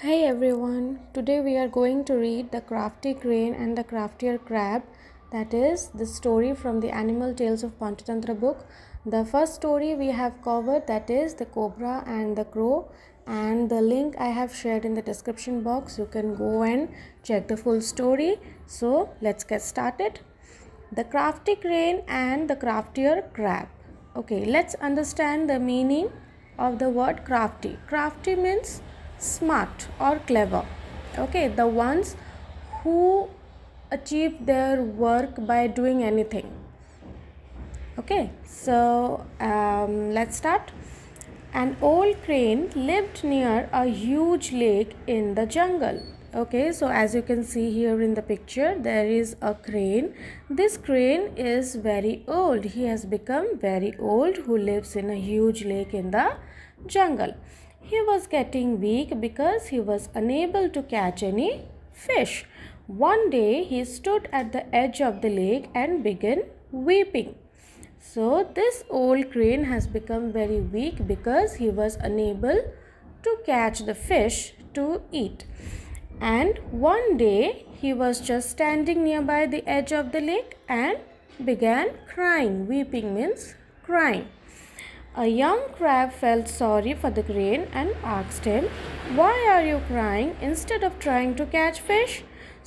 Hey everyone, today we are going to read The Crafty Crane and the Craftier Crab, that is the story from the Animal Tales of Panchatantra book. The first story we have covered, that is The Cobra and the Crow, and the link I have shared in the description box. You can go and check the full story. So let's get started. The Crafty Crane and the Craftier Crab. Okay, let's understand the meaning of the word crafty. Crafty means smart or clever. Okay, the ones who achieve their work by doing anything. Okay, so let's start. An old crane lived near a huge lake in the jungle. Okay, so as you can see here in the picture, there is a crane. This crane is very old. He has become very old, who lives in a huge lake in the jungle. He was getting weak because he was unable to catch any fish. One day he stood at the edge of the lake and began weeping. So this old crane has become very weak because he was unable to catch the fish to eat. And one day he was just standing nearby the edge of the lake and began crying. Weeping means crying. A young crab felt sorry for the crane and asked him, "Why are you crying instead of trying to catch fish?"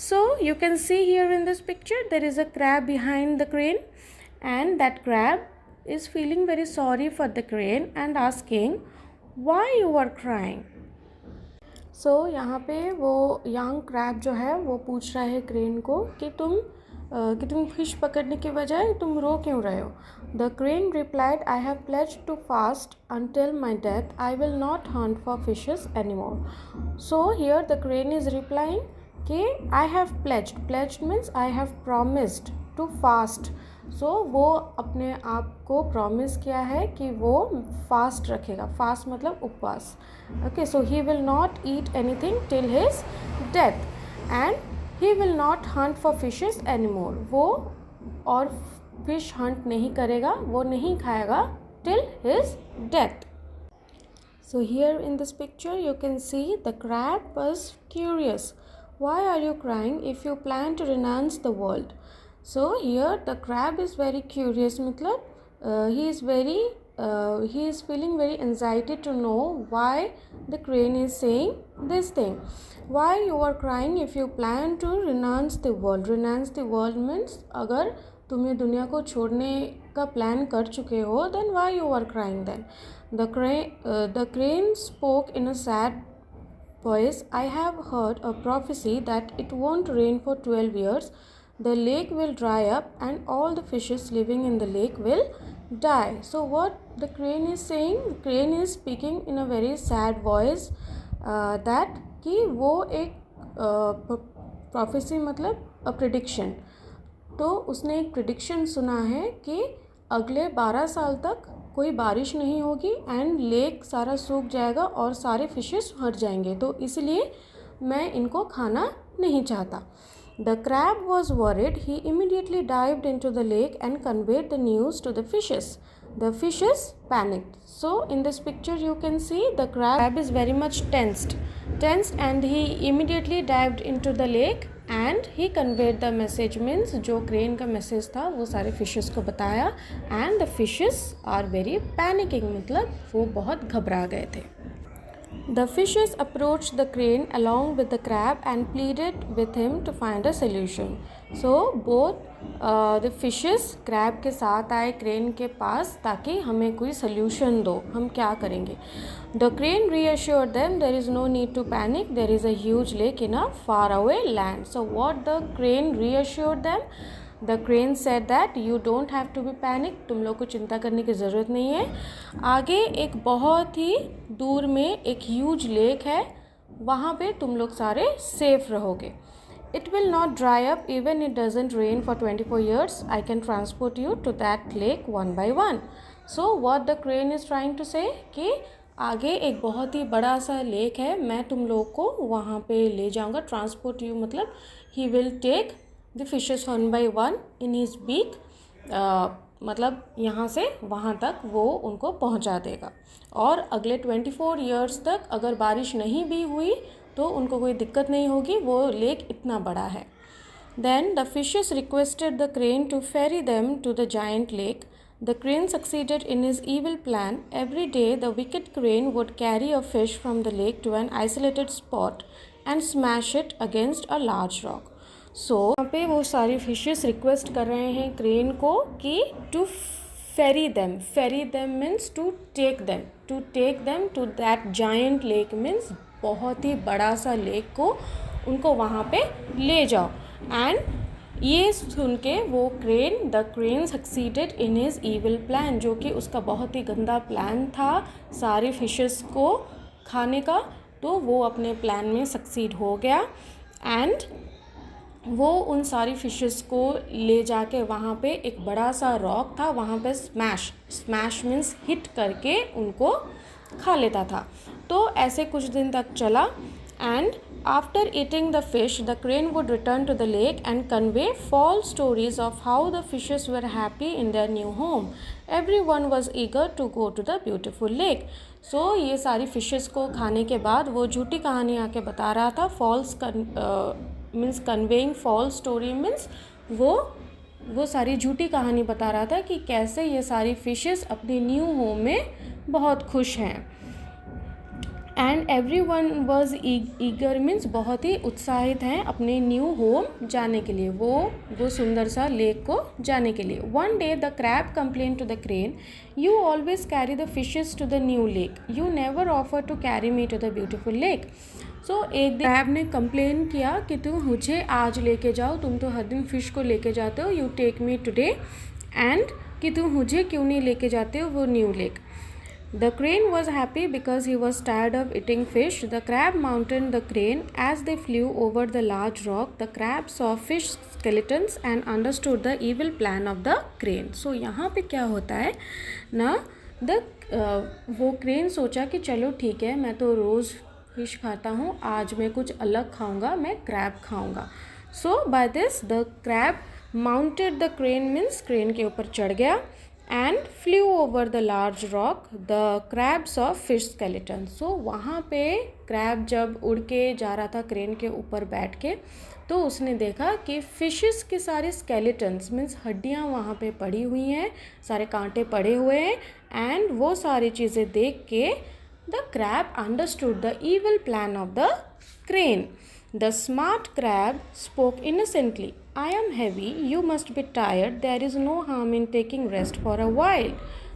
So you can see here in this picture there is a crab behind the crane, and that crab is feeling very sorry for the crane and asking, "Why you are crying?" So यहाँ पे वो young crab जो है वो पूछ रहा है crane को कि तुम फिश पकड़ने के बजाय तुम रो क्यों रहे हो. The crane replied, "I have pledged to fast until my death. I will not hunt for fishes anymore." So here the crane is replying कि I have pledged means I have promised to fast. So वो अपने आप को promise किया है कि वो fast रखेगा. फास्ट मतलब उपवास. Okay, so he will not eat anything till his death and he will not hunt for fishes anymore. वो और fish hunt नहीं करेगा, वो नहीं खाएगा till his death. So here in this picture you can see the crab was curious. Why are you crying if you plan to renounce the world? So here the crab is very curious. मतलब he is feeling very anxiety to know why the crane is saying this thing. Why you are crying if you plan to renounce the world? Renounce the world means अगर तुम्हें दुनिया को छोड़ने का plan कर चुके हो, then why you are crying then? The crane spoke in a sad voice. I have heard a prophecy that it won't rain for 12 years. The lake will dry up and all the fishes living in the lake will die. So what the crane is saying, the crane is speaking in a very sad voice that कि वो एक prophecy मतलब a prediction. तो उसने एक prediction सुना है कि अगले 12 साल तक कोई बारिश नहीं होगी एंड लेक सारा सूख जाएगा और सारे फिशेस मर जाएंगे, तो इसलिए मैं इनको खाना नहीं चाहता. The crab was worried. He immediately dived into the lake and conveyed the news to the fishes. The fishes panicked. So in this picture you can see the crab is very much tensed and he immediately dived into the lake and he conveyed the message means जो crane का message था वो सारे fishes को बताया and the fishes are very panicking मतलब वो बहुत घबरा गए थे. The fishes approached the crane along with the crab and pleaded with him to find a solution. So both the fishes crab के साथ आए crane के पास ताकि हमें कोई solution दो, हम क्या करेंगे. The crane reassured them there is no need to panic. There is a huge lake in a faraway land. So what the crane reassured them? The crane said that you don't have to be panic. तुम लोग को चिंता करने की ज़रूरत नहीं है. आगे एक बहुत ही दूर में एक ह्यूज लेक है, वहाँ पे तुम लोग सारे सेफ रहोगे. It will not dry up even it doesn't rain for 24 years. I can transport you to that lake one by one. So what the crane is trying to say कि आगे एक बहुत ही बड़ा सा लेक है, मैं तुम लोग को वहाँ पे ले जाऊँगा. ट्रांसपोर्ट यू मतलब he will take the fishes one by one in his beak. मतलब यहाँ से वहाँ तक वो उनको पहुँचा देगा और अगले 24 ईयर्स तक अगर बारिश नहीं भी हुई तो उनको कोई दिक्कत नहीं होगी, वो लेक इतना बड़ा है. Then the fishes requested the crane to ferry them to the giant lake. The crane succeeded in his evil plan. Every day the wicked crane would carry a fish from the lake to an isolated spot and smash it against a large rock. So यहाँ पे वो सारी fishes request कर रहे हैं crane को कि to ferry them means to take them to that giant lake means बहुत ही बड़ा सा लेक को उनको वहाँ पे ले जाओ. एंड ये सुन के वो the crane succeeded in his evil plan, जो कि उसका बहुत ही गंदा प्लान था सारे फिशेस को खाने का, तो वो अपने प्लान में सक्सीड हो गया. एंड वो उन सारी फिशेस को ले जाके वहाँ पे एक बड़ा सा रॉक था, वहाँ पे स्मैश मीन्स हिट करके उनको खा लेता था. तो ऐसे कुछ दिन तक चला. And after eating the fish, the crane would return to the lake and convey false stories of how the fishes were happy in their new home. Everyone was eager to go to the beautiful lake. So ये सारी fishes को खाने के बाद वो झूठी कहानी आके बता रहा था. false means conveying false story means वो सारी झूठी कहानी बता रहा था कि कैसे ये सारी फिशेस अपने न्यू होम में बहुत खुश हैं. And every one was eager means बहुत ही उत्साहित हैं अपने न्यू होम जाने के लिए, वो सुंदर सा लेक को जाने के लिए. One day the crab complain to the crane, you always carry the fishes to the new lake, you never offer to carry me to the beautiful lake. So एक दिन क्रैब ने कंप्लेन किया कि तुम मुझे आज लेके जाओ, तुम तो हर दिन फिश को लेके जाते हो, you take me today, and कि तुम मुझे क्यों नहीं लेके जाते हो वो new lake. The crane was happy because he was tired of eating fish. The crab mounted the crane. As they flew over the large rock, the crab saw fish skeletons and understood the evil plan of the crane. So यहाँ पे क्या होता है ना, वो crane सोचा कि चलो ठीक है, मैं तो रोज़ फिश खाता हूँ, आज मैं कुछ अलग खाऊंगा, मैं क्रैब खाऊंगा. So by this the crab mounted the crane means crane के ऊपर चढ़ गया and flew over the large rock. The crab saw fish skeleton. So वहाँ पे क्रैब जब उड़ के जा रहा था क्रेन के ऊपर बैठ के, तो उसने देखा कि फिशेस के सारे स्केलेटन्स मीन्स हड्डियाँ वहाँ पे पड़ी हुई हैं, सारे कांटे पड़े हुए हैं. एंड वो सारी चीज़ें देख के the crab understood the evil plan of the crane. The smart crab spoke innocently. I am heavy, you must be tired, there is no harm in taking rest for a while.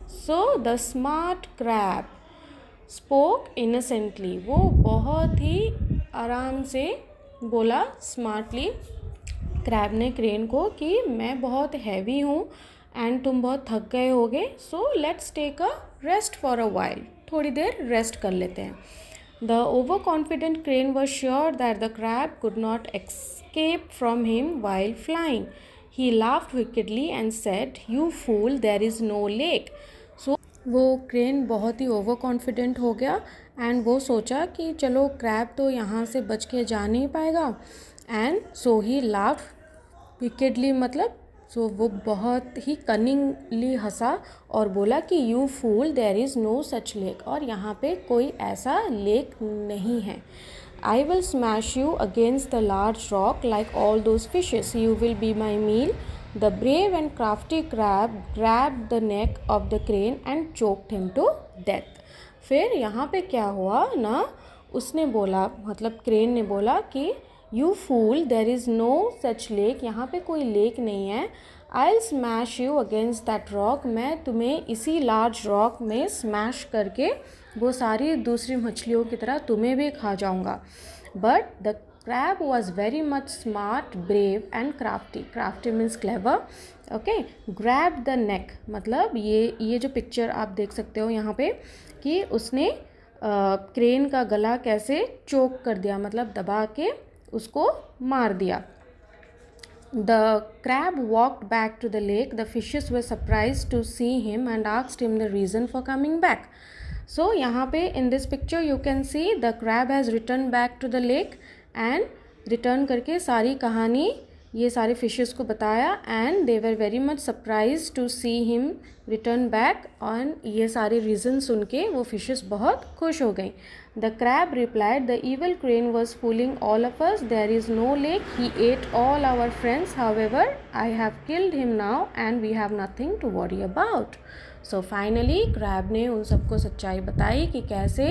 So the smart crab spoke innocently. वो बहुत ही आराम से बोला smartly crab ने crane को कि मैं बहुत हैवी हूँ एंड तुम बहुत थक गए होगे, so let's take a rest for a while, थोड़ी देर रेस्ट कर लेते हैं. The overconfident crane was sure that the crab could not escape from him while flying. He laughed wickedly and said, "You fool, there is no lake." So वो crane बहुत ही over confident हो गया and वो सोचा कि चलो crab तो यहाँ से बच के जा नहीं पाएगा. एंड सो ही लाफ्ड विकेडली मतलब सो वो बहुत ही कनिंगली हंसा और बोला कि you fool, there is no such lake, और यहाँ पे कोई ऐसा लेक नहीं है. I will smash you against the large rock like all those fishes, you will be my meal. The brave and crafty crab grabbed the neck of the crane and choked him to death. फिर यहाँ पे क्या हुआ ना, उसने बोला मतलब crane ने बोला कि you fool, there is no such lake, यहाँ पे कोई लेक नहीं है. I will smash you against that rock, मैं तुम्हें इसी लार्ज रॉक में स्मैश करके वो सारी दूसरी मछलियों की तरह तुम्हें भी खा जाऊँगा. But the crab was very much smart, brave and crafty. Crafty means clever. Okay, grab the neck मतलब ये जो पिक्चर आप देख सकते हो यहाँ पे कि उसने क्रेन का गला कैसे चोक कर दिया, मतलब दबा के उसको मार दिया. The crab walked back to the lake. The fishes were surprised to see him and asked him the reason for coming back. So यहाँ पे in this picture you can see the crab has returned back to the lake and return करके सारी कहानी ये सारे fishes को बताया and they were very much surprise to see him return back. और ये सारे रीज़न सुन के वो फिशेस बहुत खुश हो गई। The crab replied the evil crane was fooling all of us, there is no lake, he ate all our friends, however I have killed him now and we have nothing to worry about. So finally crab ने उन सबको सच्चाई बताई कि कैसे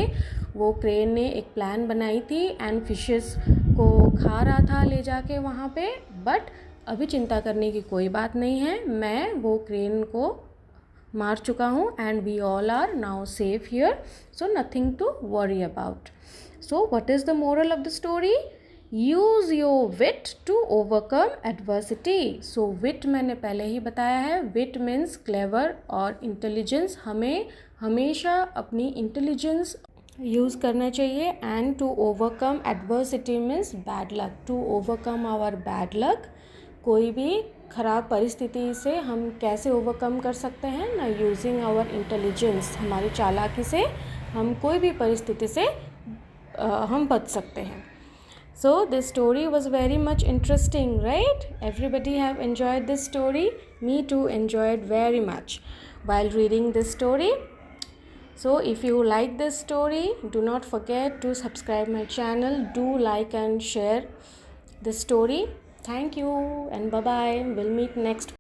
वो crane ने एक प्लान बनाई थी एंड फिशेस को खा रहा था ले जाके वहाँ पे, बट अभी चिंता करने की कोई बात नहीं है, मैं वो क्रेन को मार चुका हूँ and we all are now safe here, so nothing to worry about. So what is the moral of the story? Use your wit to overcome adversity. So wit मैंने पहले ही बताया है, विट मीन्स क्लेवर और intelligence. हमें हमेशा अपनी intelligence use करना चाहिए। And to overcome adversity means bad luck, to overcome our bad luck. कोई भी ख़राब परिस्थिति से हम कैसे ओवरकम कर सकते हैं ना, यूजिंग आवर इंटेलिजेंस, हमारी चालाकी से हम कोई भी परिस्थिति से हम बच सकते हैं। So this story was very much interesting, right? Everybody have enjoyed this story. Me too enjoyed very much while reading this story. So if you like this story, do not forget to subscribe my channel. Do like and share this story. Thank you and bye bye. We'll meet next